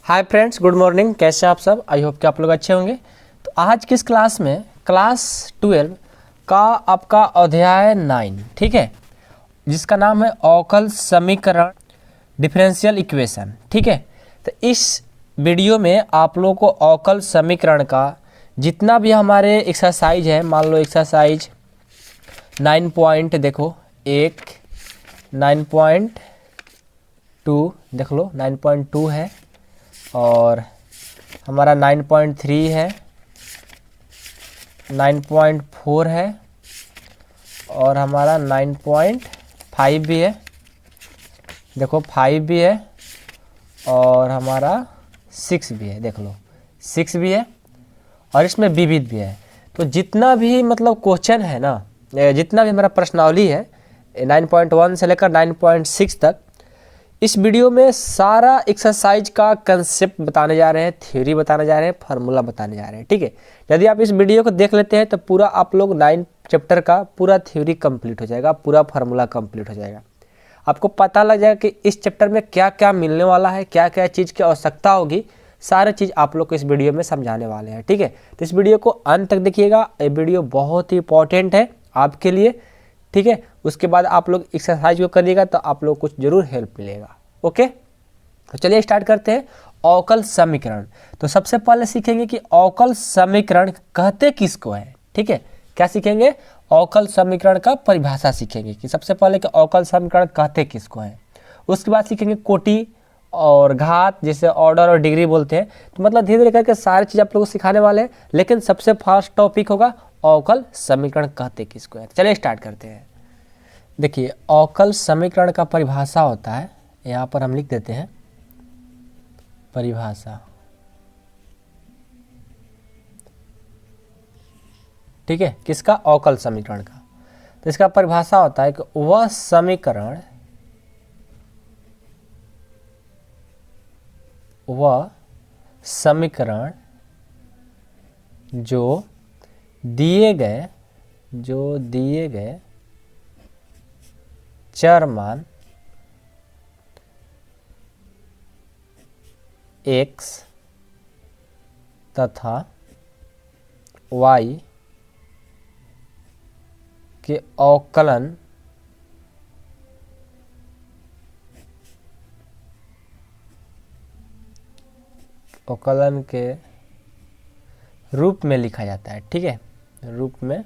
Hi friends, good morning. कैसे हैं आप सब? आई होप कि आप लोग अच्छे होंगे। तो आज किस क्लास में क्लास 12 का आपका अध्याय 9, ठीक है, जिसका नाम है अवकल समीकरण, डिफरेंशियल इक्वेशन, ठीक है। तो इस वीडियो में आप लोगों को अवकल समीकरण का जितना भी हमारे एक्सरसाइज है, मान लो एक्सरसाइज 9 पॉइंट देखो 1, 9.2 देख लो, 9.2 है, और हमारा 9.3 है, 9.4 है, और हमारा 9.5 भी है, देखो 5 भी है, और हमारा 6 भी है, देख लो 6 भी है, और इसमें विविध भी है। तो जितना भी मतलब क्वेश्चन है ना, जितना भी हमारा प्रश्नावली है 9.1 से लेकर 9.6 तक, इस वीडियो में सारा एक्सरसाइज का कंसेप्ट बताने जा रहे हैं, थ्योरी बताने जा रहे हैं, फार्मूला बताने जा रहे हैं, ठीक है। यदि आप इस वीडियो को देख लेते हैं तो पूरा आप लोग 9 चैप्टर का पूरा थ्योरी कंप्लीट हो जाएगा, पूरा फार्मूला कंप्लीट हो जाएगा। आपको पता लग जाएगा कि इस चैप्टर में क्या क्या मिलने वाला है, क्या क्या चीज़ की आवश्यकता होगी, सारी चीज़ आप लोग को इस वीडियो में समझाने वाले हैं, ठीक है। तो इस वीडियो को अंत तक देखिएगा, ये वीडियो बहुत ही इंपॉर्टेंट है आपके लिए, ठीक है। उसके बाद आप लोग एक्सरसाइज को करिएगा तो आप लोग कुछ जरूर हेल्प मिलेगा, ओके। तो चलिए स्टार्ट करते हैं। अवकल समीकरण, तो सबसे पहले सीखेंगे कि अवकल समीकरण कहते किसको है, ठीक है। क्या सीखेंगे? अवकल समीकरण का परिभाषा सीखेंगे कि सबसे पहले कि अवकल समीकरण कहते किसको है। उसके बाद सीखेंगे कोटि और घात, जैसे ऑर्डर और डिग्री बोलते हैं। तो मतलब धीरे धीरे करके सारी चीज़ आप लोगों को सिखाने वाले हैं, लेकिन सबसे फर्स्ट टॉपिक होगा अवकल समीकरण कहते किसको है। चलिए स्टार्ट करते हैं। देखिए, अवकल समीकरण का परिभाषा होता है, यहाँ पर हम लिख देते हैं परिभाषा, ठीक है, किसका? अवकल समीकरण का। तो इसका परिभाषा होता है कि वह समीकरण जो दिए गए चर मान x तथा y के अवकलन के रूप में लिखा जाता है, ठीक है, रूप में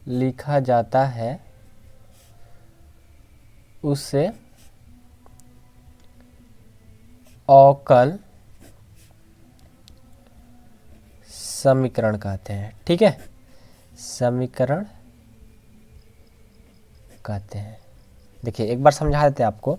लिखा जाता है, उसे अवकल समीकरण कहते हैं, ठीक है, समीकरण कहते हैं। देखिए एक बार समझा देते हैं आपको।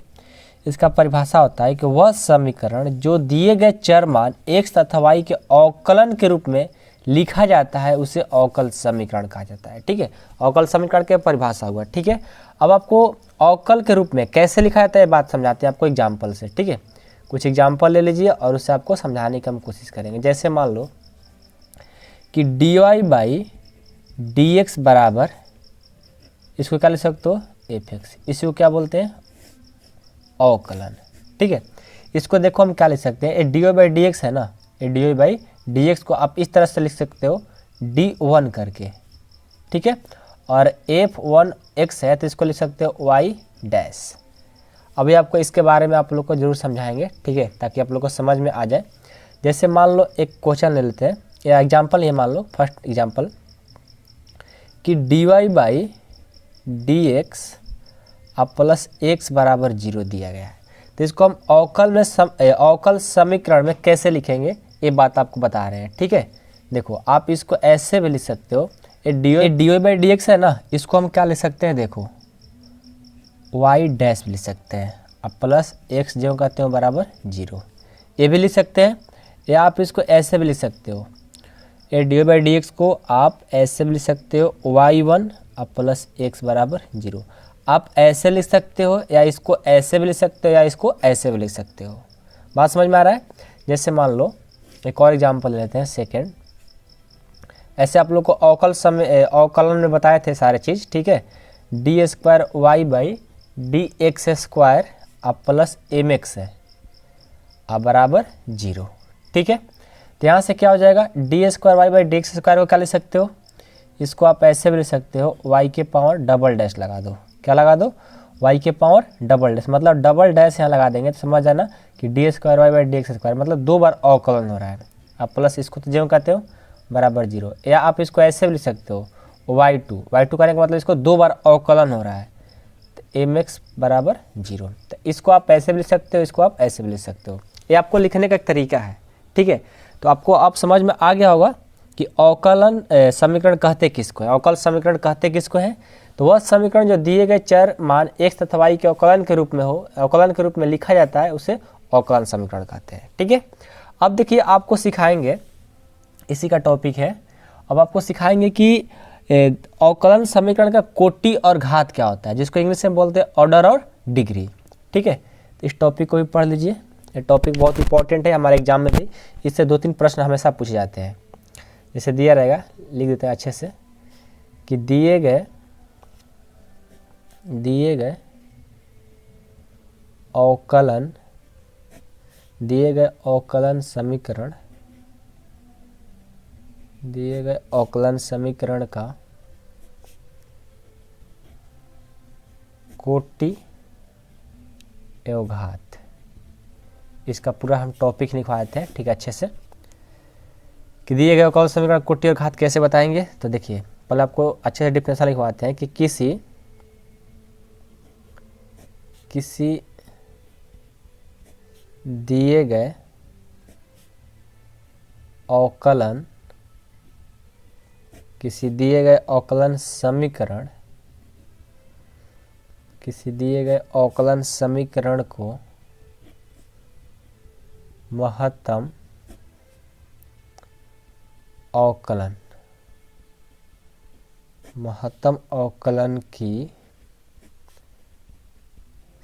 इसका परिभाषा होता है कि वह समीकरण जो दिए गए चर मान x तथा y के अवकलन के रूप में लिखा जाता है, उसे अवकल समीकरण कहा जाता है, ठीक है। अवकल समीकरण की परिभाषा हुआ, ठीक है। अब आपको अवकल के रूप में कैसे लिखा जाता है बात समझाते हैं आपको एग्जाम्पल से, ठीक है। कुछ एग्जाम्पल ले लीजिए और उससे आपको समझाने की हम कोशिश करेंगे। जैसे मान लो कि dy/dx बराबर, इसको क्या लिख सकते हो? fx। इसको क्या बोलते हैं? अवकलन, ठीक है। इसको देखो हम क्या लिख सकते हैं, ये dy/dx है ना, ये dy/dx को आप इस तरह से लिख सकते हो d1 करके, ठीक है। और f1x है तो इसको लिख सकते हो y डैश। अभी आपको इसके बारे में आप लोग को जरूर समझाएंगे, ठीक है, ताकि आप लोग को समझ में आ जाए। जैसे मान लो एक क्वेश्चन ले लेते हैं, या एग्जाम्पल ये मान लो, फर्स्ट एग्जाम्पल कि dy/dx अब प्लस x बराबर 0 दिया गया है। तो इसको हम अवकल समीकरण में कैसे लिखेंगे, ये बात आपको बता रहे हैं, ठीक है। देखो आप इसको ऐसे भी लिख सकते हो, ये dy/dx है ना, इसको हम क्या लिख सकते हैं? देखो y डैश भी लिख सकते हैं, अब प्लस x जो कहते हो बराबर 0, ये भी लिख सकते हैं। या आप इसको ऐसे भी लिख सकते हो, ये dy/dx को आप ऐसे भी लिख सकते हो y1 अब प्लस x बराबर 0। आप ऐसे लिख सकते हो, या इसको ऐसे भी लिख सकते हो, या इसको ऐसे भी लिख सकते हो। बात समझ में आ रहा है? जैसे मान लो एक और एग्जाम्पल लेते हैं सेकेंड। ऐसे आप लोग को अवकलन में बताए थे सारे चीज़, ठीक है। डी² y/dx डी एक्स स्क्वायर अब प्लस एम एक्स है अब बराबर 0। ठीक है, तो यहाँ से क्या हो जाएगा, D square Y by D X square को क्या ले सकते हो, इसको आप ऐसे भी ले सकते हो, वाई के पावर डबल डैश लगा दो। क्या लगा दो, वाई के पावर डबल डैश, मतलब डबल डैश यहाँ लगा देंगे तो समझ जाना कि D square Y by D X square मतलब 2 बार अवकलन हो रहा है। आप प्लस इसको तो जो कहते हो बराबर 0, या आप इसको ऐसे भी लिख सकते हो y2 करने का मतलब इसको 2 बार अवकलन हो रहा है तो एम एक्स बराबर 0। तो इसको आप ऐसे भी लिख सकते हो, इसको आप ऐसे भी लिख सकते हो, ये आपको लिखने का एक तरीका है। ठीक है, तो आपको अब समझ में आ गया होगा कि अवकलन समीकरण कहते किसको है, अवकल समीकरण कहते किसको है। तो वह समीकरण जो दिए गए चर मान x तथा y के अवकलन के रूप में हो, अवकलन के रूप में लिखा जाता है, उसे अवकलन समीकरण कहते हैं। ठीक है, अब देखिए आपको सिखाएंगे, इसी का टॉपिक है, अब आपको सिखाएंगे कि अवकलन समीकरण का कोटि और घात क्या होता है, जिसको इंग्लिश में बोलते हैं ऑर्डर और डिग्री। ठीक है, तो इस टॉपिक को भी पढ़ लीजिए, ये टॉपिक बहुत इंपॉर्टेंट है, हमारे एग्जाम में भी इससे 2-3 प्रश्न हमेशा पूछे जाते हैं। जैसे दिया रहेगा, लिख देते हैं अच्छे से कि दिए गए अवकलन समीकरण का कोटि एवं घात, इसका पूरा हम टॉपिक लिखवाते हैं। ठीक है, अच्छे से कि दिए गए अवकलन समीकरण कोटि और घात कैसे बताएंगे। तो देखिए पहले आपको अच्छे से डिफिनेशन लिखवाते हैं कि किसी दिए गए अवकलन समीकरण को महत्तम अवकलन की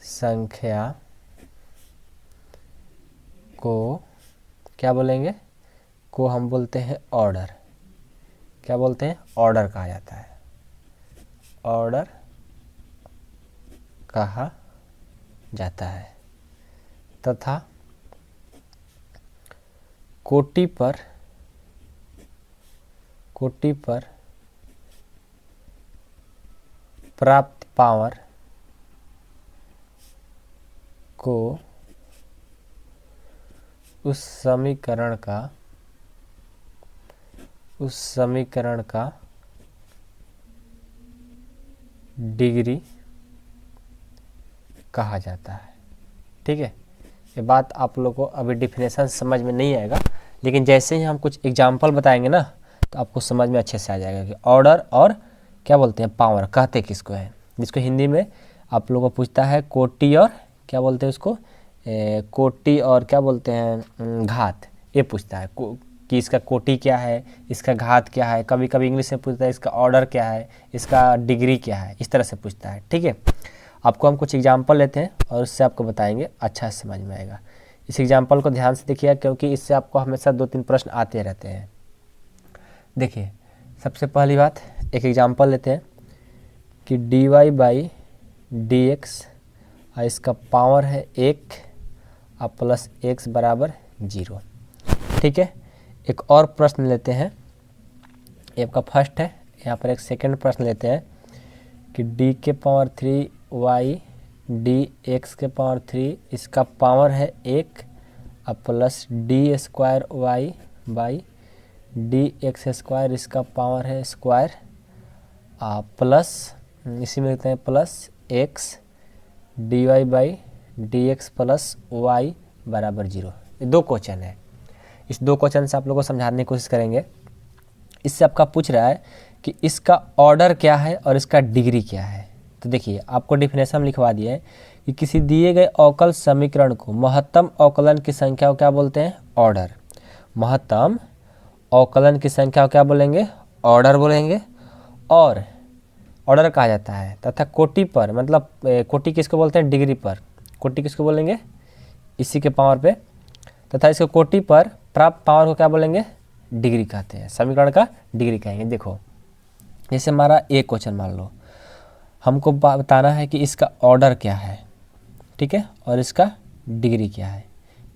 संख्या को क्या बोलेंगे, को हम बोलते हैं ऑर्डर। क्या बोलते हैं, ऑर्डर कहा जाता है, ऑर्डर कहा जाता है। तथा कोटि पर प्राप्त पावर को उस समीकरण का डिग्री कहा जाता है। ठीक है, ये बात आप लोगों को अभी डिफिनेशन समझ में नहीं आएगा, लेकिन जैसे ही हम कुछ एग्जाम्पल बताएंगे ना तो आपको समझ में अच्छे से आ जाएगा कि ऑर्डर और क्या बोलते हैं पावर कहते किसको है, जिसको हिंदी में आप लोगों को पूछता है कोटि और क्या बोलते हैं उसको, कोटि और क्या बोलते हैं घात, ये पूछता है कि इसका कोटि क्या है, इसका घात क्या है। कभी कभी इंग्लिश में पूछता है इसका ऑर्डर क्या है, इसका डिग्री क्या है, इस तरह से पूछता है। ठीक है, आपको हम कुछ एग्जाम्पल लेते हैं और उससे आपको बताएंगे, अच्छा समझ में आएगा। इस एग्जाम्पल को ध्यान से देखिए क्योंकि इससे आपको हमेशा 2-3 प्रश्न आते रहते हैं। देखिए सबसे पहली बात, एक एग्जाम्पल लेते हैं कि dy बाई डी एक्स, इसका पावर है 1 और प्लस x बराबर 0। ठीक है, एक और प्रश्न लेते हैं, ये आपका फर्स्ट है। यहाँ पर एक सेकंड प्रश्न लेते हैं कि d के पावर 3 y डी एक्स के पावर 3, इसका पावर है 1 और plus D square Y by D X square, इसका पावर है स्क्वायर प्लस इसी में लिखते हैं plus X D Y by D X plus Y बराबर 0। ये 2 क्वेश्चन है, इस 2 क्वेश्चन से आप लोगों को समझाने की कोशिश करेंगे। इससे आपका पूछ रहा है कि इसका ऑर्डर क्या है और इसका डिग्री क्या है। तो देखिए आपको डिफिनेशन लिखवा दिया है कि किसी दिए गए अवकल समीकरण को महत्तम अवकलन की संख्या को क्या बोलते हैं, ऑर्डर। महत्तम अवकलन की संख्या को क्या बोलेंगे, ऑर्डर बोलेंगे। और ऑर्डर कहा जाता है तथा कोटि पर, मतलब कोटि किसको बोलते हैं, डिग्री पर। कोटि किसको बोलेंगे, इसी के पावर पे, तथा इसको कोटि पर प्राप्त पावर को क्या बोलेंगे, डिग्री कहते हैं, समीकरण का डिग्री कहेंगे। देखो जैसे हमारा एक क्वेश्चन मान लो, हमको बताना है कि इसका ऑर्डर क्या है, ठीक है, और इसका डिग्री क्या है।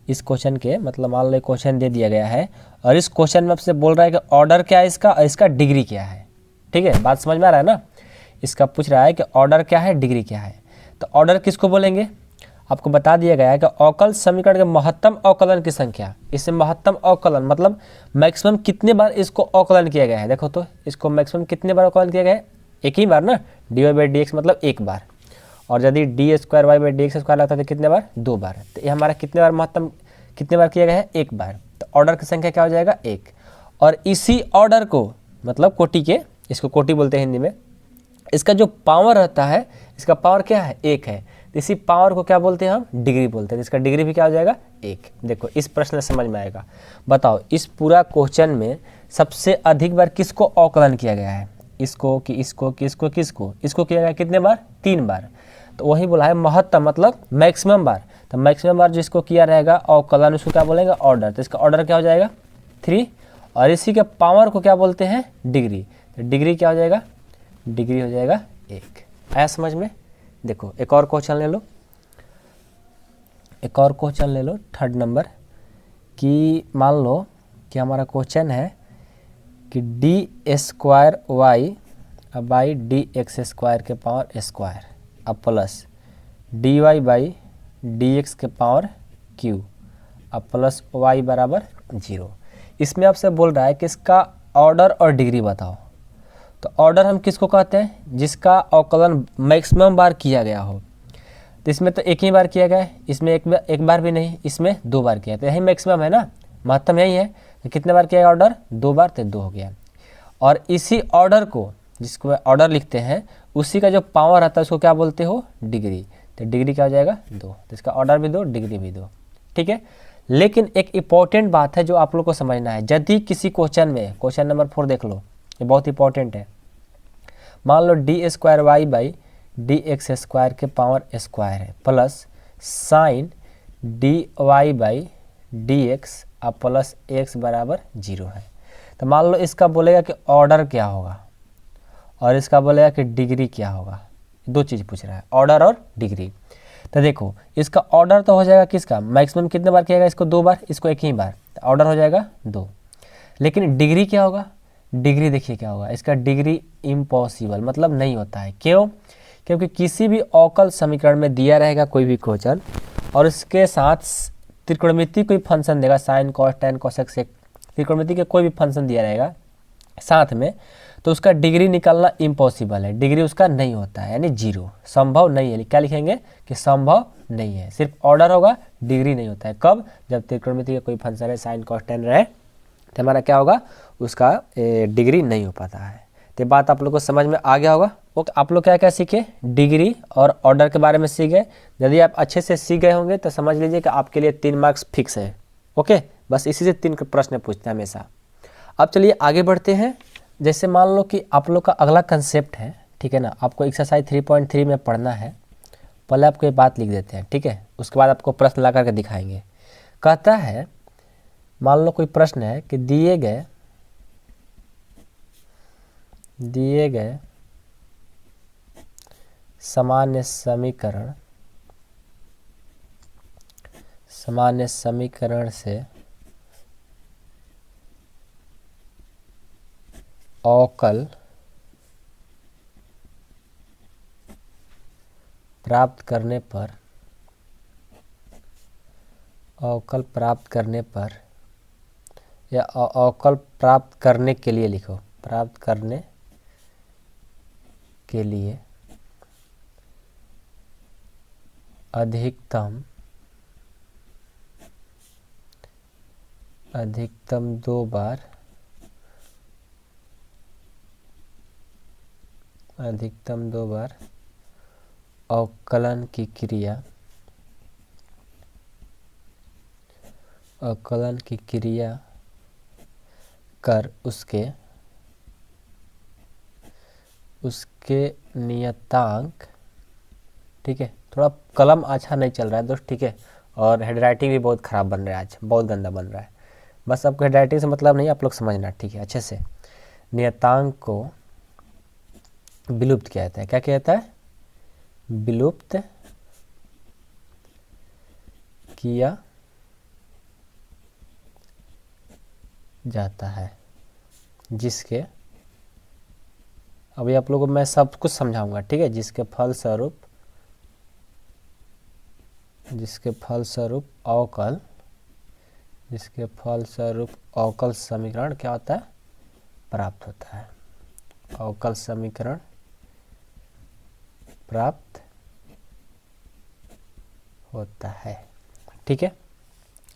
इस क्वेश्चन के मतलब मान लो क्वेश्चन दे दिया गया है और इस क्वेश्चन में आपसे बोल रहा है कि ऑर्डर क्या है इसका और इसका डिग्री क्या है, ठीक है, बात समझ में आ रहा है ना। इसका पूछ रहा है कि ऑर्डर क्या है, डिग्री क्या है। तो ऑर्डर किसको बोलेंगे, आपको बता दिया गया है कि अवकल समीकरण के महत्तम अवकलन की संख्या। इससे महत्तम अवकलन मतलब मैक्सिमम कितने बार इसको अवकलन किया गया है। देखो तो इसको मैक्सिमम कितने बार अवकलन किया गया है, एक ही बार ना, D Y by D X मतलब एक बार, और यदि D square Y by D X square लगता है तो कितने बार, 2 बार। तो ये हमारा कितने बार महत्तम कितने बार किया गया है, 1 बार। तो ऑर्डर की संख्या क्या हो जाएगा, 1। और इसी ऑर्डर को मतलब कोटि के, इसको कोटि बोलते हैं हिंदी में, इसका जो पावर रहता है, इसका पावर क्या है, 1 है। तो इसी पावर को क्या बोलते हैं हम, डिग्री बोलते हैं। इसका डिग्री भी क्या हो जाएगा, 1। देखो इस प्रश्न समझ में आएगा। बताओ इस पूरा क्वेश्चन में सबसे अधिक बार किसको अवकलन किया गया है, इसको कि इसको कि इसको किसको, इसको किया गया कितने बार, 3 बार। तो वही बोला है महत्तम मतलब मैक्सिमम बार। तो मैक्सिमम बार जिसको किया रहेगा अवकलन उसको क्या बोलेंगे, ऑर्डर। तो इसका ऑर्डर क्या हो जाएगा, 3। और इसी के पावर को क्या बोलते हैं, डिग्री। तो डिग्री क्या हो जाएगा, डिग्री हो जाएगा 1। आया समझ में। देखो एक और क्वेश्चन ले लो, एक और क्वेश्चन ले लो 3rd नंबर कि मान लो कि हमारा क्वेश्चन है कि D square Y by D X square के पावर स्क्वायर अब plus D Y by D X के पावर क्यू अब प्लस वाई बराबर 0। इसमें आपसे बोल रहा है कि इसका ऑर्डर और डिग्री बताओ। तो ऑर्डर हम किसको कहते हैं, जिसका अवकलन मैक्सिमम बार किया गया हो। तो इसमें तो एक ही बार किया गया है, इसमें एक बार भी नहीं, इसमें 2 बार किया। तो यही मैक्सिमम है ना, महत्तम यही है। तो कितने बार किया गया ऑर्डर, 2 बार, तो 2 हो गया। और इसी ऑर्डर को, जिसको ऑर्डर लिखते हैं, उसी का जो पावर आता है उसको क्या बोलते हो, डिग्री। तो डिग्री क्या हो जाएगा, 2। तो इसका ऑर्डर भी 2, डिग्री भी 2, ठीक है। लेकिन एक इंपॉर्टेंट बात है जो आप लोग को समझना है। यदि किसी क्वेश्चन में, क्वेश्चन नंबर 4 देख लो, ये बहुत इंपॉर्टेंट है। मान लो D square Y by D X square के पावर स्क्वायर है plus sine D Y by D X अब प्लस एक्स बराबर 0 है। तो मान लो इसका बोलेगा कि ऑर्डर क्या होगा और इसका बोलेगा कि डिग्री क्या होगा। 2 चीज़ पूछ रहा है, ऑर्डर और डिग्री। तो देखो इसका ऑर्डर तो हो जाएगा किसका, मैक्सिमम कितने बार किया गया, इसको 2 बार, इसको एक ही बार। तो ऑर्डर हो जाएगा 2। लेकिन डिग्री क्या होगा, डिग्री देखिए क्या होगा, इसका डिग्री इम्पॉसिबल मतलब नहीं होता है। क्यों, क्योंकि किसी भी अवकल समीकरण में दिया रहेगा कोई भी क्वेश्चन और इसके साथ त्रिकोणमिति कोई फंक्शन देगा, sine cos tan cosec sec, त्रिकोणमिति के कोई भी फंक्शन दिया रहेगा साथ में, तो उसका डिग्री निकालना इम्पॉसिबल है। डिग्री उसका नहीं होता है, यानी 0, संभव नहीं है। क्या लिखेंगे कि संभव नहीं है। सिर्फ ऑर्डर होगा, डिग्री नहीं होता है। कब, जब त्रिकोणमिति का कोई फंक्शन है साइन कॉस टेन रहे तो हमारा क्या होगा, उसका डिग्री नहीं हो पाता है। तो बात आप लोग को समझ में आ गया होगा। ओके, आप लोग क्या क्या सीखे, डिग्री और ऑर्डर के बारे में सीख गए। यदि आप अच्छे से सीख गए होंगे तो समझ लीजिए कि आपके लिए 3 मार्क्स फिक्स है। ओके, बस इसी से 3 प्रश्न पूछते हैं हमेशा। अब चलिए आगे बढ़ते हैं। जैसे मान लो कि आप लोग का अगला कंसेप्ट है, ठीक है ना, आपको एक्सरसाइज 3.3 में पढ़ना है। पहले आपको ये बात लिख देते हैं, ठीक है, उसके बाद आपको प्रश्न ला करके दिखाएंगे। कहता है, मान लो कोई प्रश्न है कि दिए गए सामान्य समीकरण से अवकल प्राप्त करने पर या अवकल प्राप्त करने के लिए लिखो, प्राप्त करने के लिए अधिकतम 2 बार अवकलन की क्रिया कर उसके नियतांक, ठीक है। थोड़ा कलम अच्छा नहीं चल रहा है दोस्त, ठीक है, और हेडराइटिंग भी बहुत ख़राब बन रहा है, आज बहुत गंदा बन रहा है। बस आपको हेडराइटिंग से मतलब नहीं, आप लोग समझना, ठीक है, अच्छे से। नियतांक को विलुप्त किया जाता है। क्या किया जाता है, विलुप्त किया जाता है, जिसके, अभी आप लोगों को मैं सब कुछ समझाऊंगा, ठीक है, जिसके फलस्वरूप अवकल समीकरण क्या होता है, प्राप्त होता है। अवकल समीकरण प्राप्त होता है, ठीक है।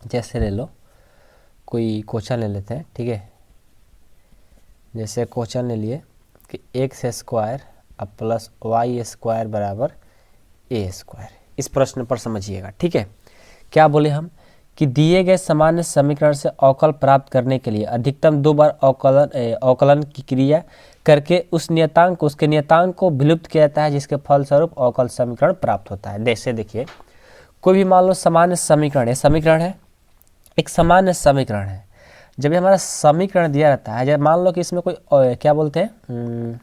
जैसे ले लो, कोई क्वेश्चन ले लेते हैं, ठीक है। जैसे क्वेश्चन ले लिए कि एक्स स्क्वायर अब प्लस वाई स्क्वायर बराबर ए स्क्वायर। इस प्रश्न पर समझिएगा, ठीक है। क्या बोले हम कि दिए गए सामान्य समीकरण से अवकल प्राप्त करने के लिए अधिकतम 2 बार अवकलन की क्रिया करके उसके नियतांक को विलुप्त किया जाता है, जिसके फलस्वरूप अवकल समीकरण प्राप्त होता है। जैसे देखिए, कोई भी मान लो सामान्य समीकरण है, एक सामान्य समीकरण है। जब ये हमारा समीकरण दिया रहता है, जब मान लो कि इसमें कोई क्या बोलते हैं,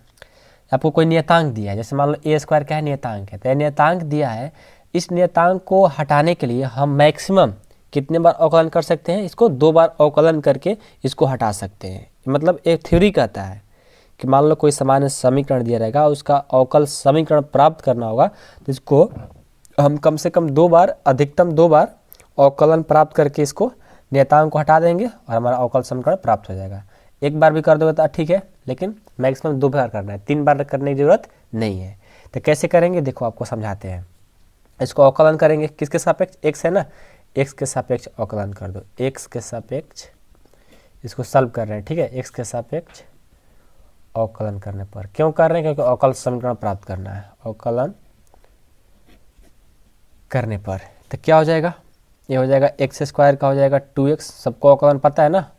आपको कोई नियतांक दिया है, जैसे मान लो ए स्क्वायर क्या है, नियतांक है, तो नियतांक दिया है। इस नियतांक को हटाने के लिए हम मैक्सिमम कितने बार अवकलन कर सकते हैं, इसको 2 बार अवकलन करके इसको हटा सकते हैं। मतलब एक थ्योरी कहता है कि मान लो कोई सामान्य समीकरण दिया रहेगा, उसका अवकल समीकरण प्राप्त करना होगा, तो इसको हम कम से कम 2 बार, अधिकतम 2 बार अवकलन प्राप्त करके इसको नियतांक को हटा देंगे और हमारा अवकल समीकरण प्राप्त हो जाएगा। एक बार भी कर दोगे तो ठीक है, लेकिन मैक्सिमम 2 बार करना है, 3 बार करने की जरूरत नहीं है। तो कैसे करेंगे, देखो आपको समझाते हैं। इसको अवकलन करेंगे किसके सापेक्ष, एक्स है ना, एक्स के सापेक्ष अवकलन कर दो। एक्स के सापेक्ष इसको सॉल्व कर रहे हैं, ठीक है। एक्स के सापेक्ष अवकलन करने पर, क्यों कर रहे हैं, क्योंकि अवकल समीकरण प्राप्त करना है। अवकलन करने पर तो क्या हो जाएगा, ये हो जाएगा एक्स स्क्वायर का हो जाएगा 2x, सबको अवकलन पता है ना,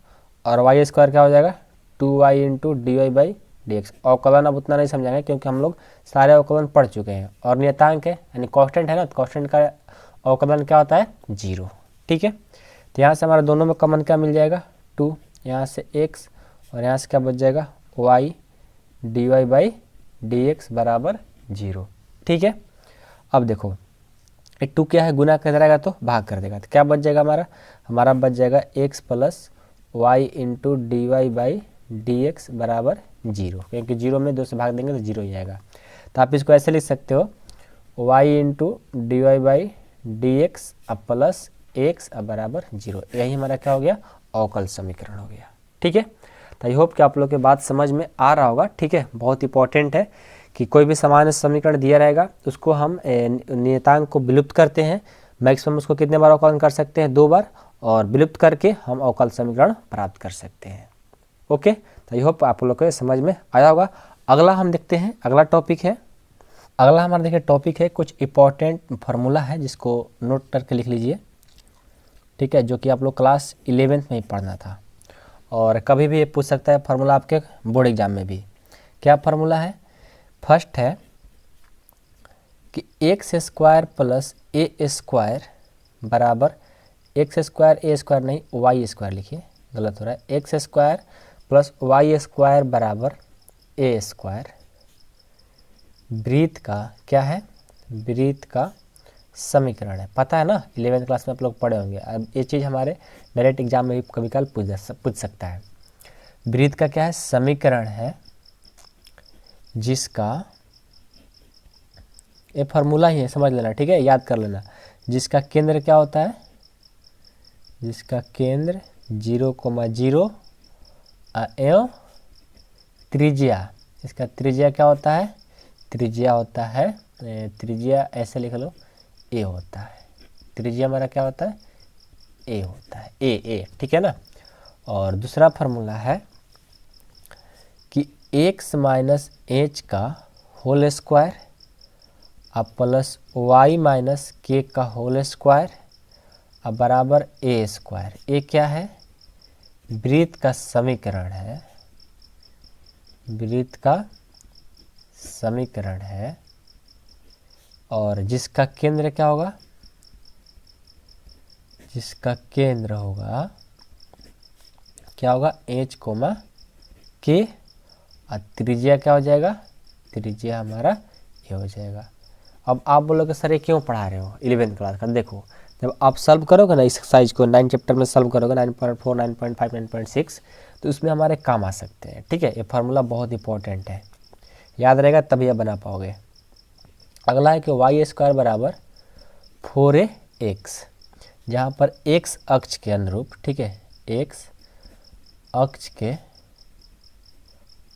और वाई स्क्वायर क्या हो जाएगा 2y into D Y by D X. अवकलन अब उतना नहीं समझाएंगे क्योंकि हम लोग सारे अवकलन पढ़ चुके हैं। और नियतांक है यानी कांस्टेंट है ना, तो कांस्टेंट का अवकलन क्या होता है, 0, ठीक है। तो यहाँ से हमारा दोनों में कॉमन क्या मिल जाएगा, 2, यहाँ से x और यहाँ से क्या बच जाएगा y D Y by D X बराबर 0, ठीक है। अब देखो ये 2 क्या है, गुना कर देगा तो भाग कर देगा, तो क्या बच जाएगा हमारा बच जाएगा x plus Y into D Y by D X बराबर 0, क्योंकि 0 में 2 से भाग देंगे तो 0 ही आएगा। तो आप इसको ऐसे लिख सकते हो, y into D Y by D X अब प्लस एक्स अब बराबर 0। यही हमारा क्या हो गया, अवकल समीकरण हो गया, ठीक है। तो आई होप कि आप लोग के बात समझ में आ रहा होगा, ठीक है। बहुत इंपॉर्टेंट है कि कोई भी सामान्य समीकरण दिया रहेगा, उसको हम नियतांक को विलुप्त करते हैं। मैक्सिमम उसको कितने बार अवकलन कर सकते हैं, 2 बार, और विलुप्त करके हम अवकल समीकरण प्राप्त कर सकते हैं। ओके, तो आई होप आप लोग को समझ में आया होगा। अगला हम देखते हैं, अगला टॉपिक है, अगला हमारा देखिए टॉपिक है कुछ इंपॉर्टेंट फार्मूला है, जिसको नोट करके लिख लीजिए, ठीक है, जो कि आप लोग क्लास 11th में ही पढ़ना था और कभी भी ये पूछ सकता है फार्मूला आपके बोर्ड एग्जाम में भी। क्या फार्मूला है, फर्स्ट है कि X square plus A square बराबर, एक्स स्क्वायर ए स्क्वायर नहीं वाई स्क्वायर लिखिए, गलत हो रहा है, X square plus Y square बराबर ए स्क्वायर वृत्त का क्या है, वृत्त का समीकरण है। पता है ना, 11th क्लास में आप लोग पढ़े होंगे। अब ये चीज़ हमारे डायरेक्ट एग्जाम में भी कभी कभी पूछ सकता है। वृत्त का क्या है, समीकरण है जिसका, ये फार्मूला ही है, समझ लेना, ठीक है, याद कर लेना। जिसका केंद्र क्या होता है, जिसका केंद्र 0,0 एवं त्रिज्या, इसका त्रिज्या क्या होता है, त्रिज्या होता है, त्रिज्या ऐसे लिख लो ए होता है, त्रिज्या हमारा क्या होता है, ए होता है, ए, ठीक है ना। और दूसरा फार्मूला है कि x माइनस एच का होल स्क्वायर अब प्लस वाई माइनस के का होल स्क्वायर अब बराबर ए स्क्वायर। ए क्या है, वृत्त का समीकरण है, वृत्त का समीकरण है, और जिसका केंद्र क्या होगा, जिसका केंद्र होगा क्या होगा, एच कोमा के, और त्रिज्या क्या हो जाएगा, त्रिज्या हमारा ये हो जाएगा। अब आप बोलोगे सर ये क्यों पढ़ा रहे हो 11th क्लास का? देखो जब आप सॉल्व करोगे ना इस एक्सरसाइज को 9 चैप्टर में सॉल्व करोगे 9.4 9.5 9.6 तो इसमें हमारे काम आ सकते हैं। ठीक है, ये फार्मूला बहुत इंपॉर्टेंट है, याद रहेगा तभी आप बना पाओगे। अगला है कि वाई स्क्वायर बराबर 4ax, जहाँ पर x अक्ष के अनुरूप, ठीक है, x अक्ष के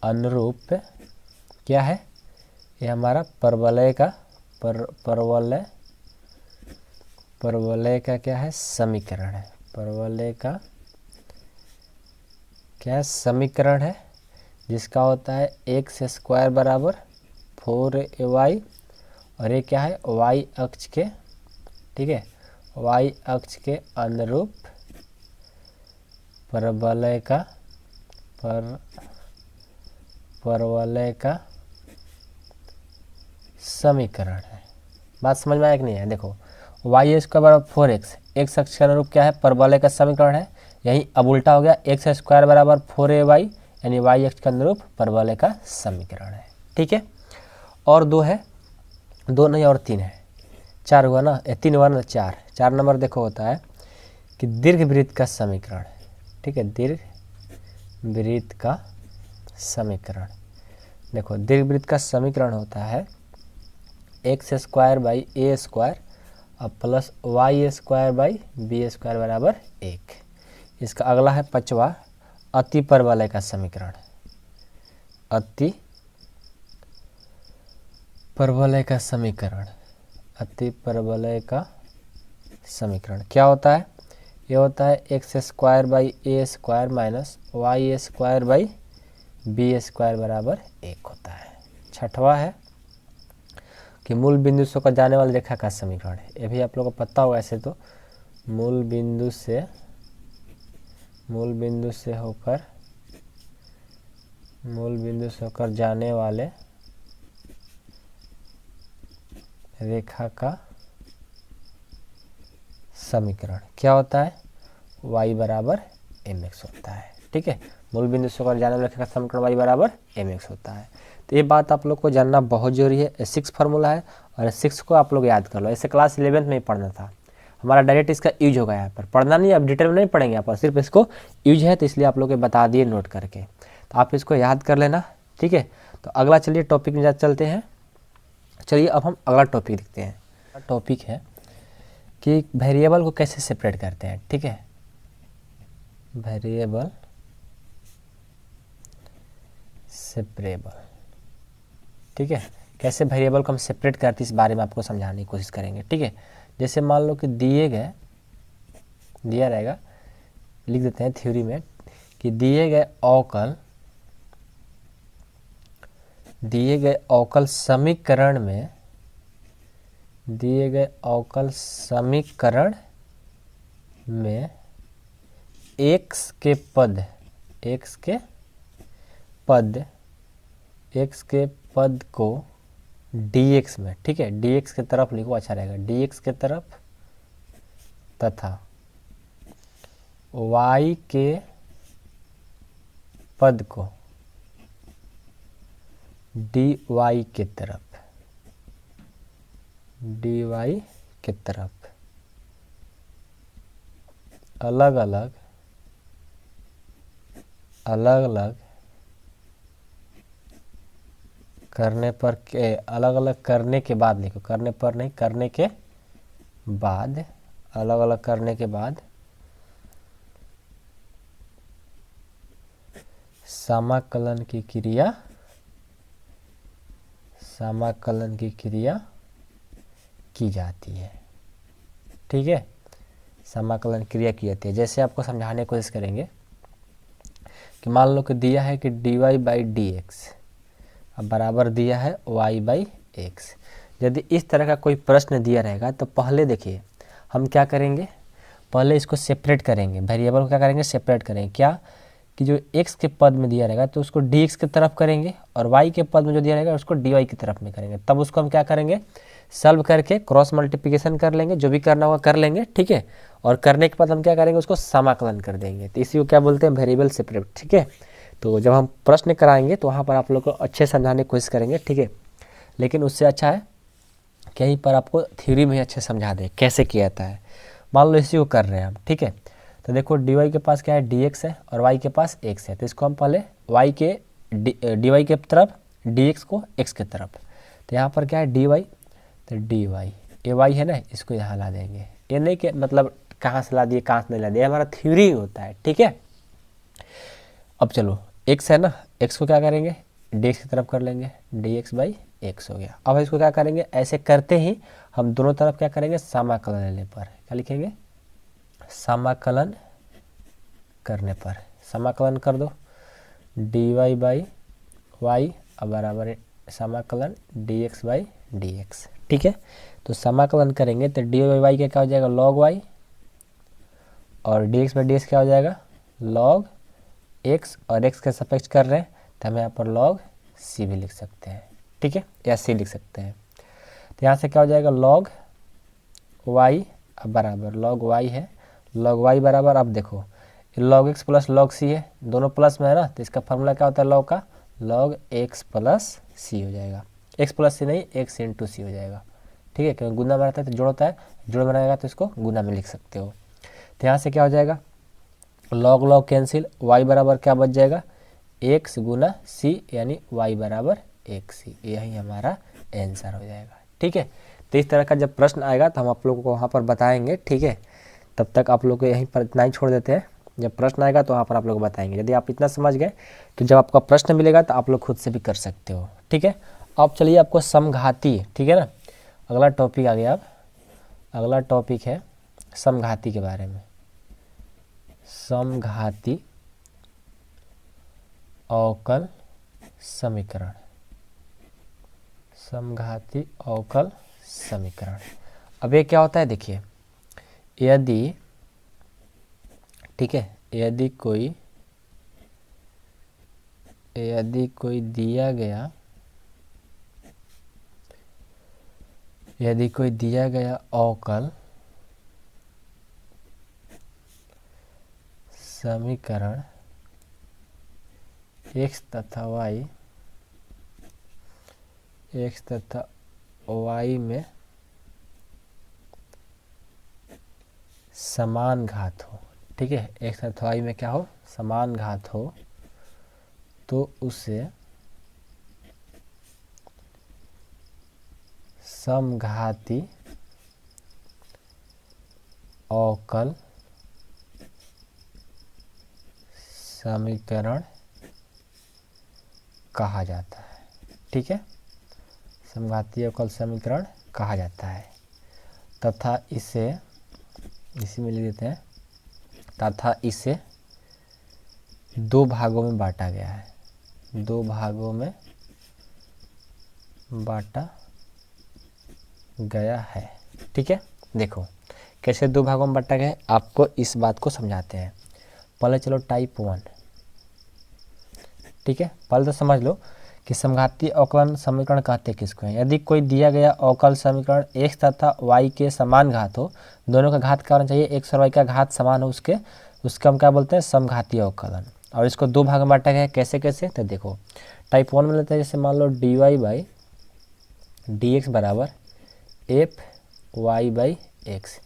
अनुरूप क्या है, ये हमारा परवलय का परवलय का क्या है, समीकरण है। परवलय का क्या समीकरण है, जिसका होता है एक्स स्क्वायर बराबर 4ay और ये क्या है y अक्ष के, ठीक है, y अक्ष के अनुरूप परवलय का समीकरण है। बात समझ में आया कि नहीं है? देखो y स्क्वायर बराबर 4x, x अक्ष के अनुरूप क्या है, परवलय का समीकरण है। यही अब उल्टा हो गया, एक्स स्क्वायर बराबर 4ay यानी y अक्ष के अनुरूप परवलय का समीकरण है। ठीक है, और दो है, दो नहीं और तीन है, 4 हुआ ना, 3 हुआ ना, 4 नंबर देखो होता है कि दीर्घवृत्त का समीकरण। ठीक है, दीर्घवृत्त का समीकरण। देखो दीर्घवृत्त का समीकरण होता है X square by A square अब plus Y square by B square बराबर 1। इसका अगला है 5वां अति परवलय का समीकरण। अति परवलय का समीकरण, अति परवलय का समीकरण क्या होता है, ये होता है X square by A square minus Y square by B square बराबर 1 होता है। 6वां है कि मूल बिंदु से होकर जाने वाली रेखा का समीकरण है। ये भी आप लोगों को पता होगा ऐसे तो, मूल बिंदु से होकर जाने वाले रेखा का समीकरण क्या होता है, y बराबर mx होता है। ठीक है, मूल बिंदु से होकर जाने वाले रेखा का समीकरण y बराबर mx होता है। तो ये बात आप लोग को जानना बहुत जरूरी है। 6 फार्मूला है और 6 को आप लोग याद कर लो। ऐसे क्लास 11th में ही पढ़ना था हमारा, डायरेक्ट इसका यूज होगा यहाँ पर, पढ़ना नहीं, अब डिटेल में नहीं पढ़ेंगे यहाँ पर, सिर्फ इसको यूज है तो इसलिए आप लोग बता दिए नोट करके, तो आप इसको याद कर लेना। ठीक है, तो अगला चलिए टॉपिक में चलते हैं। चलिए अब हम अगला टॉपिक देखते हैं। टॉपिक है कि वेरिएबल को कैसे सेपरेट करते हैं। ठीक है, वेरिएबल सेपरेबल, ठीक है, कैसे वेरिएबल को हम सेपरेट करते हैं इस बारे में आपको समझाने की कोशिश करेंगे। ठीक है, जैसे मान लो कि दिया रहेगा, लिख देते हैं थ्योरी में कि दिए गए अवकल समीकरण में, दिए गए अवकल समीकरण में x के पद को dx में, ठीक है, dx के तरफ लिखो अच्छा रहेगा, dx के तरफ, तथा y के पद को dy के तरफ अलग अलग करने पर के, अलग अलग करने के बाद लिखो, करने पर नहीं, करने के बाद, अलग अलग करने के बाद समाकलन की क्रिया की जाती है। ठीक है, समाकलन क्रिया की जाती है। जैसे आपको समझाने की कोशिश करेंगे कि मान लो कि दिया है कि dy बाई डी एक्स अब बराबर दिया है y बाई एक्स। यदि इस तरह का कोई प्रश्न दिया रहेगा तो पहले देखिए हम क्या करेंगे, पहले इसको सेपरेट करेंगे, वेरिएबल को क्या करेंगे, सेपरेट करेंगे। क्या कि जो x के पद में दिया रहेगा तो उसको dx की तरफ करेंगे और y के पद में जो दिया रहेगा उसको dy की तरफ में करेंगे। तब उसको हम क्या करेंगे, सॉल्व करके क्रॉस मल्टीप्लिकेशन कर लेंगे, जो भी करना होगा कर लेंगे। ठीक है, और करने के बाद हम क्या करेंगे, उसको समाकलन कर देंगे। तो इसी को क्या बोलते हैं, वेरिएबल सेपरेट। ठीक है, तो जब हम प्रश्न कराएंगे तो वहाँ पर आप लोग को अच्छे समझाने की कोशिश करेंगे। ठीक है, लेकिन उससे अच्छा है कि यहीं पर आपको थ्योरी में अच्छे समझा दे कैसे किया जाता है। मान लो इसी को कर रहे हैं हम, ठीक है। तो देखो डी वाई के पास क्या है, डी एक्स है और वाई के पास एक्स है। तो इसको हम पहले वाई के डी वाई के तरफ, डी एक्स को एक्स के तरफ। तो यहाँ पर क्या है डी वाई, तो डी वाई ए वाई है ना, इसको यहाँ ला देंगे। ये नहीं कि मतलब कहाँ से ला दिए कहाँ से नहीं ला दिए, हमारा थ्योरी होता है, ठीक है। अब चलो एक्स है ना, एक्स को क्या करेंगे डी एक्स की तरफ कर लेंगे, डी एक्स बाई एक्स हो गया। अब इसको क्या करेंगे, ऐसे करते ही हम दोनों तरफ क्या करेंगे, समाकलन लेने पर क्या लिखेंगे, समाकलन करने पर समाकलन कर दो, डी वाई बाई वाई अब बराबर है समाकलन D x by D X, ठीक है। तो समाकलन करेंगे तो डी वाई वाई का क्या हो जाएगा, लॉग वाई, और D x by D x क्या हो जाएगा, लॉग एक्स, और एक्स के सापेक्ष कर रहे हैं तो हम यहाँ पर लॉग सी भी लिख सकते हैं, ठीक है, या सी लिख सकते हैं। तो यहाँ से क्या हो जाएगा, लॉग वाई अब बराबर लॉग वाई है, लॉग वाई बराबर, अब देखो log x plus log c है, दोनों प्लस में है ना, तो इसका फार्मूला क्या होता है लॉग का, लॉग एक्स प्लस सी हो जाएगा। एक्स प्लस सी नहीं, एक्स इंटू सी हो जाएगा, ठीक है, क्योंकि गुना बनाता है तो जोड़ होता है, जोड़ बनाएगा तो इसको गुना में लिख सकते हो। तो यहाँ से क्या हो जाएगा, लॉग लॉग कैंसिल, वाई बराबर क्या बच जाएगा, एक्स गुना सी, यानी वाई बराबर एक सी, यही हमारा आंसर हो जाएगा, ठीक है। तो इस तरह का जब प्रश्न आएगा तो हम आप लोगों को वहाँ पर बताएंगे, ठीक है। तब तक आप लोग को यहीं पर इतना ही छोड़ देते हैं, जब प्रश्न आएगा तो वहाँ पर आप लोग बताएंगे। यदि आप इतना समझ गए तो जब आपका प्रश्न मिलेगा तो आप लोग खुद से भी कर सकते हो, ठीक है। अब चलिए आपको समघाती, ठीक है ना, अगला टॉपिक आ गया। अब अगला टॉपिक है समघाती के बारे में, समघाती अवकल समीकरण, समघाती अवकल समीकरण। अब ये क्या होता है, देखिए यदि, ठीक है, यदि कोई दिया गया, यदि कोई दिया गया अवकल समीकरण x तथा y में समान घात हो, ठीक है, x तथा y में क्या हो, समान घात हो, तो उसे समघाती अवकल समीकरण कहा जाता है, ठीक है, समघाती अवकल समीकरण कहा जाता है। तथा इसे, इसी में लिख देते हैं, तथा इसे दो भागों में बांटा गया है, दो भागों में बांटा गया है, ठीक है। देखो कैसे दो भागों में बांटा गया है, आपको इस बात को समझाते हैं। पहले चलो टाइप 1, ठीक है, पहले तो समझ लो कि समघाती अवकलन समीकरण कहते किसको हैं। यदि कोई दिया गया अवकल समीकरण x तथा y के समान घात हो, दोनों का घात क्या होना चाहिए, x और y का घात समान हो, उसके हम क्या बोलते हैं, समघाती अवकलन। और इसको दो भाग में बांटा गया है, कैसे कैसे, तो देखो टाइप 1 में लेते हैं, जैसे मान लो D Y by D X बराबर F Y by X,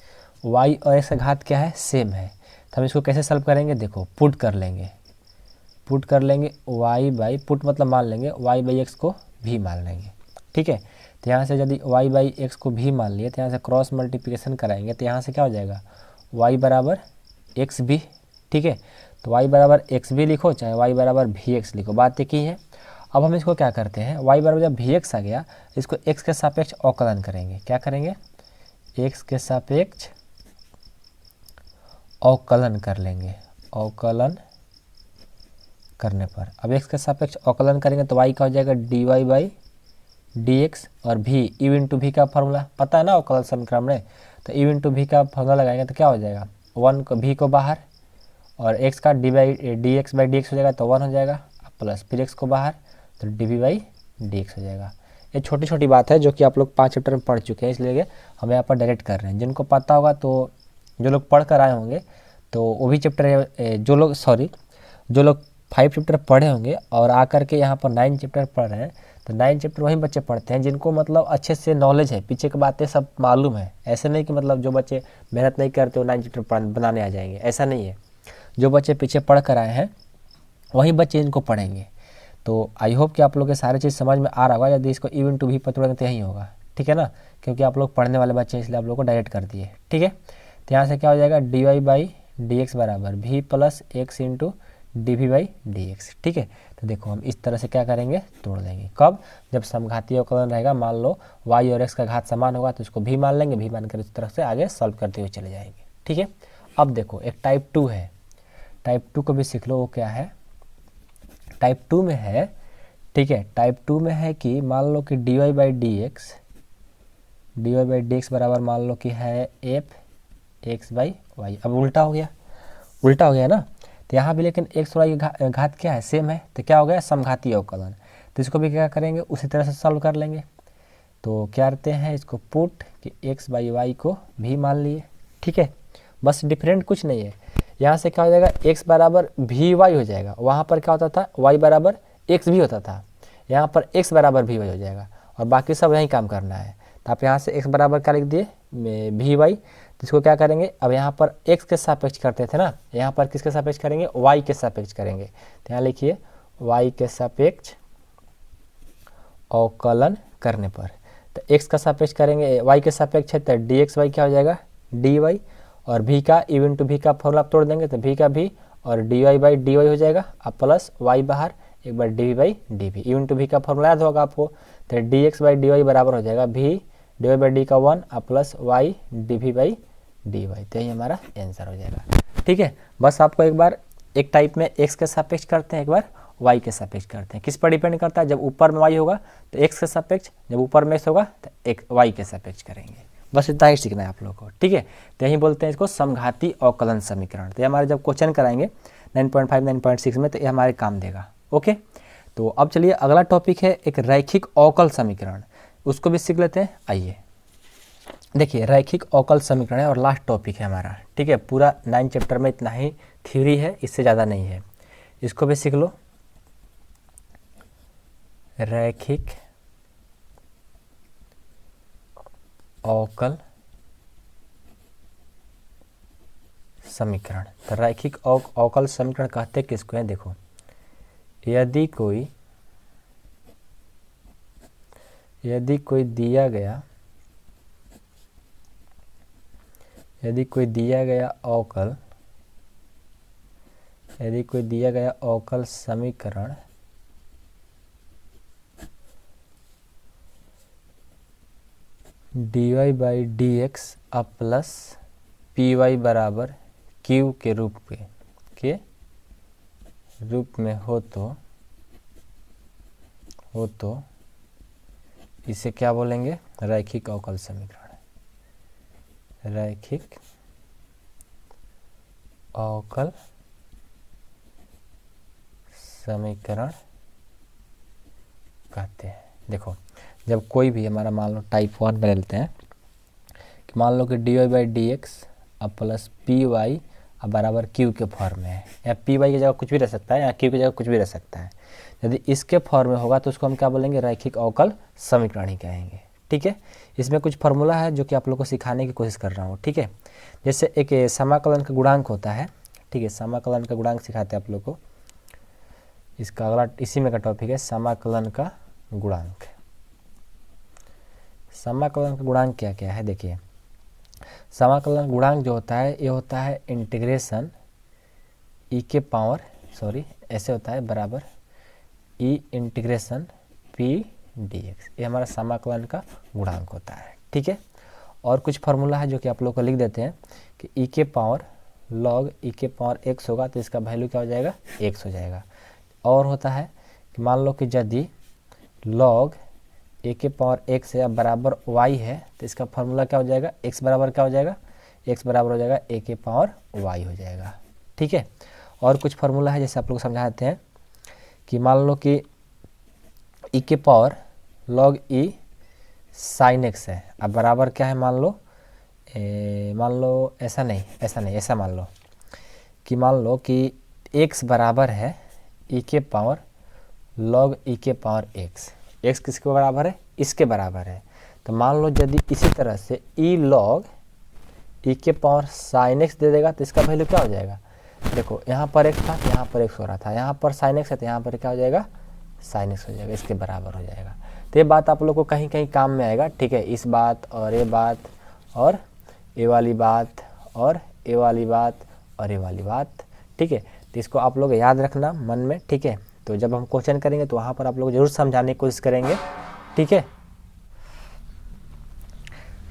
Y और एक्स का घात क्या है, सेम है। तो हम इसको कैसे सॉल्व करेंगे, देखो पुट कर लेंगे y बाई, पुट मतलब मान लेंगे y बाई एक्स को भी मान लेंगे, ठीक है। तो यहाँ से यदि y बाई एक्स को भी मान लिए तो यहाँ से क्रॉस मल्टीप्लिकेशन कराएंगे, तो यहाँ से क्या हो जाएगा, y बराबर एक्स भी, ठीक है। तो y बराबर एक्स भी लिखो चाहे y बराबर भी एक्स लिखो, बात एक ही है। अब हम इसको क्या करते हैं, y बराबर जब भी एक्स आ गया, इसको x के सापेक्ष अवकलन करेंगे, क्या करेंगे, x के सापेक्ष अवकलन कर लेंगे, अवकलन करने पर अब x के सापेक्ष अवकलन करेंगे तो y का हो जाएगा D Y by D X, और v यू इंटू वी का फॉर्मूला पता है ना अवकलन समीकरण में, तो यू इंटू वी का फॉर्मूला लगाएंगे तो क्या हो जाएगा, 1 को v को बाहर, और x का D x by D X हो जाएगा तो 1 हो जाएगा, प्लस फिर x को बाहर तो D V by D X हो जाएगा। ये छोटी छोटी बात है जो कि आप लोग 5 चैप्टर में पढ़ चुके हैं, इसलिए हम यहाँ पर डायरेक्ट कर रहे हैं। जिनको पता होगा तो जो लोग पढ़ कर आए होंगे तो वो भी चैप्टर, जो लोग 5 चैप्टर पढ़े होंगे और आकर के यहाँ पर 9 चैप्टर पढ़ रहे हैं तो 9 चैप्टर वही बच्चे पढ़ते हैं जिनको मतलब अच्छे से नॉलेज है, पीछे की बातें सब मालूम है। ऐसे नहीं कि मतलब जो बच्चे मेहनत नहीं करते वो 9 चैप्टर बनाने आ जाएंगे, ऐसा नहीं है। जो बच्चे पीछे पढ़ कर आए हैं वही बच्चे इनको पढ़ेंगे। तो आई होप कि आप लोग के सारे चीज़ समझ में आ रहा होगा। यदि इसको इवन टू भी पता तो यही होगा, ठीक है ना, क्योंकि आप लोग पढ़ने वाले बच्चे इसलिए आप लोग को डायरेक्ट कर दिए, ठीक है। तो यहाँ से क्या हो जाएगा, D Y by D X बराबर भी plus X into D V by D X, ठीक है। तो देखो हम इस तरह से क्या करेंगे, तोड़ देंगे। कब, जब समघातीय अवकलन रहेगा, मान लो y और x का घात समान होगा तो इसको भी मान लेंगे, भी मान कर इस तरह से आगे सॉल्व करते हुए चले जाएंगे, ठीक है। अब देखो एक टाइप 2 है, टाइप 2 को भी सीख लो। वो क्या है, टाइप 2 में है, ठीक है, टाइप 2 में है कि मान लो कि D Y by D X बराबर मान लो कि है एफ एक्स बाई वाई। अब उल्टा हो गया ना। तो यहाँ भी लेकिन एक्स वाई घात क्या है, सेम है, तो क्या हो गया, समघातीय अवकलन। तो इसको भी क्या करेंगे, उसी तरह से सॉल्व कर लेंगे। तो क्या करते हैं, इसको पुट कि एक्स बाई वाई को भी मान लिए, ठीक है। बस डिफरेंट कुछ नहीं है। यहाँ से क्या हो जाएगा, एक्स बराबर भी वाई हो जाएगा, वहाँ पर क्या होता था, वाई बराबर एक्स भी होता था, यहाँ पर एक्स बराबर भी वाई हो जाएगा और बाकी सब यही काम करना है। तो आप यहाँ से एक्स बराबर क्या लिख दिए, भी वाई। तो इसको क्या करेंगे, अब यहाँ पर x के सापेक्ष करते थे ना, यहाँ पर किसके सापेक्ष करेंगे, y के सापेक्ष करेंगे। तो यहाँ लिखिए y के सापेक्ष अवकलन करने पर, तो x का सापेक्ष करेंगे, y के सापेक्ष है तो dxy क्या हो जाएगा, dy, और v का इवन टू v का फॉर्मूला तोड़ देंगे तो v का v और dy बाई dy हो जाएगा, अब प्लस y बाहर, एक बार dv by dv, even to v का फॉर्मूला याद होगा आपको। तो dx बाई dy बराबर हो जाएगा v dy बाई d का 1 अब plus y dv by dy। तो यही हमारा आंसर हो जाएगा, ठीक है। बस आपको एक बार एक टाइप में x के सापेक्ष करते हैं, एक बार y के सापेक्ष करते हैं। किस पर डिपेंड करता है, जब ऊपर में y होगा तो x के सापेक्ष, जब ऊपर में x होगा तो एक y के सापेक्ष करेंगे। बस इतना ही सीखना है आप लोगों को, ठीक है। तो यही बोलते हैं इसको समघाती अवकलन समीकरण। तो ये हमारे जब क्वेश्चन कराएंगे 9.5 9.6 में तो ये हमारे काम देगा, ओके। तो अब चलिए अगला टॉपिक है एक रैखिक अवकल समीकरण, उसको भी सीख लेते हैं। आइए देखिए, रैखिक अवकल समीकरण है और लास्ट टॉपिक है हमारा, ठीक है। पूरा 9 चैप्टर में इतना ही थ्योरी है, इससे ज़्यादा नहीं है, इसको भी सीख लो। रैखिक अवकल समीकरण। तो रैखिक अवकल समीकरण कहते किसको है, देखो, यदि कोई दिया गया अवकल समीकरण dy बाई डी एक्स अब प्लस पी वाई बराबर क्यू के रूप में हो तो इसे क्या बोलेंगे, रैखिक अवकल समीकरण। रैखिक अवकल समीकरण कहते हैं। देखो, जब कोई भी हमारा मान लो टाइप 1 में ले लेते हैं कि मान लो कि D Y by D X अब प्लस पी वाई अब बराबर क्यू के फॉर्म में है, या पी वाई की जगह कुछ भी रह सकता है या क्यू की जगह कुछ भी रह सकता है। यदि इसके फॉर्म में होगा तो उसको हम क्या बोलेंगे, रैखिक अवकल समीकरण ही कहेंगे, ठीक है। इसमें कुछ फार्मूला है जो कि आप लोग को सिखाने की कोशिश कर रहा हूँ, ठीक है। जैसे एक समाकलन का गुणांक होता है, ठीक है, समाकलन का गुणांक सिखाते हैं आप लोग को। इसका अगला इसी में का टॉपिक है समाकलन का गुणांक। समाकलन का गुणांक क्या क्या है, देखिए, समाकलन गुणांक जो होता है ये होता है इंटीग्रेशन ई के पावर ऐसे होता है बराबर ई इंटीग्रेशन पी डी एक्स, ये हमारा समाकलन का गुणांक होता है, ठीक है। और कुछ फार्मूला है जो कि आप लोग को लिख देते हैं कि ई के पावर लॉग ई के पावर एक्स होगा तो इसका वैल्यू क्या हो जाएगा, एक्स हो जाएगा। और होता है कि मान लो कि यदि लॉग ए के पावर एक्स है बराबर वाई है तो इसका फार्मूला क्या हो जाएगा, एक्स बराबर क्या हो जाएगा, एक्स बराबर हो जाएगा ए के पावर वाई हो जाएगा, ठीक है। और कुछ फार्मूला है जैसे आप लोग समझा देते हैं कि मान लो कि ई के पावर लॉग ई साइन एक्स है, अब बराबर क्या है, मान लो ऐसा मान लो कि एक्स बराबर है ई के पावर लॉग ई के पावर एक्स, x किसके बराबर है, इसके बराबर है। तो मान लो यदि इसी तरह से e log e के पावर sin x दे देगा तो इसका वैल्यू क्या हो जाएगा, देखो यहाँ पर x था तो यहाँ पर x हो रहा था, यहाँ पर sin x है तो यहाँ पर क्या हो जाएगा, sin x हो जाएगा, इसके बराबर हो जाएगा। तो ये बात आप लोग को कहीं कहीं काम में आएगा, ठीक है। इस बात और ये बात और ये वाली बात और ये वाली बात और ये वाली बात, ठीक है। तो इसको आप लोग याद रखना मन में, ठीक है। तो जब हम क्वेश्चन करेंगे तो वहाँ पर आप लोग जरूर समझाने की कोशिश करेंगे, ठीक है।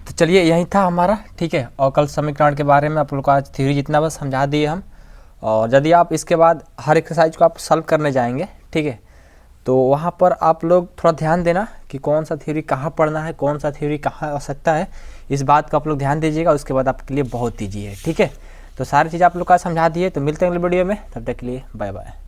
तो चलिए यही था हमारा, ठीक है। अवकल समीकरण के बारे में आप लोग को आज थ्योरी जितना बस समझा दिए हम। और यदि आप इसके बाद हर एक्सरसाइज को आप सॉल्व करने जाएंगे, ठीक है, तो वहाँ पर आप लोग थोड़ा ध्यान देना कि कौन सा थ्योरी कहाँ पढ़ना है, कौन सा थ्योरी कहाँ आ सकता है, इस बात का आप लोग ध्यान दीजिएगा। उसके बाद आपके लिए बहुत ईजी है, ठीक है। तो सारी चीज़ आप लोग का समझा दिए। तो मिलते हैं अगले वीडियो में, तब तक के लिए बाय बाय।